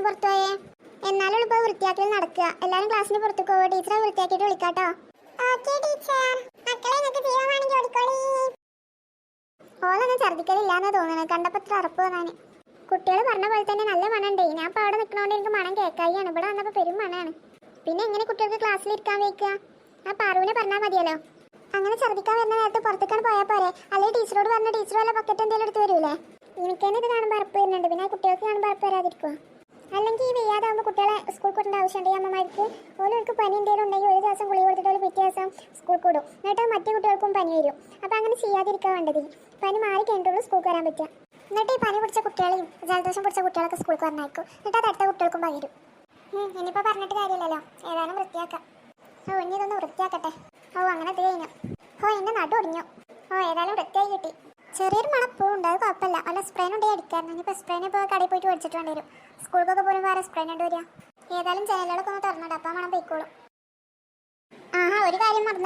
പുറത്തു പോയേ? എന്നാലും ഇപ്പോൾ വൃത്തിയാക്കൽ നടക്കുക. എല്ലാവരും ക്ലാസ്സിന് പുറത്തു പോവുക. ടീച്ചറെ വൃത്തിയാക്കിയിട്ട് വിളിക്കാട്ടോ. ഓളൊന്നും ഛർദ്ദിക്കലില്ലാന്ന് തോന്നുന്നു. കണ്ടപ്പോൾ ഇത്ര അറപ്പ് തോന്നാൻ. കുട്ടികൾ പറഞ്ഞ പോലെ തന്നെ നല്ല മണമുണ്ടേ. ഞാൻ ഇപ്പോൾ അവിടെ നിൽക്കണോണ്ട് എനിക്ക് മണം കേൾക്കായിയാണ്. ഇവിടെ വന്നപ്പോൾ പെരും മണമാണ്. പിന്നെ എങ്ങനെ കുട്ടികൾക്ക് ക്ലാസ്സിൽ ഇരിക്കാൻ വയ്ക്കുക? ആ പാറുവിനെ പറഞ്ഞാൽ മതിയല്ലോ. അങ്ങനെ ഛർദ്ദിക്കാൻ വരുന്ന നേരത്തെ പുറത്തേക്കാണ് പോയാൽ പോരെ? അല്ലെങ്കിൽ ടീച്ചറോട് പറഞ്ഞ ടീച്ചർ വല്ല ബക്കറ്റ് എന്തെങ്കിലും എടുത്ത് വരൂലേ? എനിക്ക് തന്നെ ഇത് കാണുമ്പോൾ അറപ്പ് വരുന്നുണ്ട്. പിന്നെ കുട്ടികൾക്ക് കാണുമ്പോൾ അറപ്പ് വരാതിരിക്കുക. അല്ലെങ്കിൽ ഈ വെയ്യാതാകുമ്പോൾ കുട്ടികളെ സ്കൂൾ കൂട്ടേണ്ട ആവശ്യമുണ്ടെങ്കിൽ അമ്മമാർക്ക് ഓരോർക്ക് പനി എന്തെങ്കിലും ഉണ്ടെങ്കിൽ ഒരു ദിവസം ഗുളിക കൊടുത്തിട്ട് പിറ്റേ ദിവസം സ്കൂൾ കൂടും. എന്നിട്ട് മറ്റു കുട്ടികൾക്കും പനി വരും. അപ്പോൾ അങ്ങനെ ചെയ്യാതിരിക്കാൻ വേണ്ടത്. പനി മാറി കഴിഞ്ഞിട്ടുള്ളൂ സ്കൂൾക്ക് വരാൻ പറ്റുക. എന്നിട്ട് ഈ പനി പിടിച്ച കുട്ടികളെയും ജലദോഷം പിടിച്ച കുട്ടികളൊക്കെ സ്കൂൾക്ക് വന്നേക്കും. എന്നിട്ട് അത് അടുത്ത കുട്ടികൾക്കും പകരും. ഇനിയിപ്പോൾ പറഞ്ഞിട്ട് കാര്യമില്ലല്ലോ. ഏതായാലും വൃത്തിയാക്കാം. ഇനി ഇതൊന്ന് വൃത്തിയാക്കട്ടെ. അങ്ങനെ അത് കഴിഞ്ഞു. എൻ്റെ നടു ഒടിഞ്ഞു. ഏതായാലും വൃത്തിയായി കിട്ടി. ചെറിയൊരു മണപ്പൂണ്ട്. അത് കുഴപ്പമില്ല. വല്ല സ്പ്രേനുണ്ടെങ്കിൽ അടിക്കായിരുന്നു. ഇനിയിപ്പോൾ സ്പ്രേനെ ഇപ്പോൾ കടയിൽ പോയിട്ട് മേടിച്ചിട്ട് വേണ്ടി വരും. സ്കൂളിലൊക്കെ പോലും വേറെ സ്പ്രേനുണ്ട് വരിക. ഏതായാലും ജനലുകളൊക്കെ ഒന്ന് തുറന്നിട്ട് അപ്പം മണം പോയിക്കോളും. ഒരു കാര്യം മറന്നു.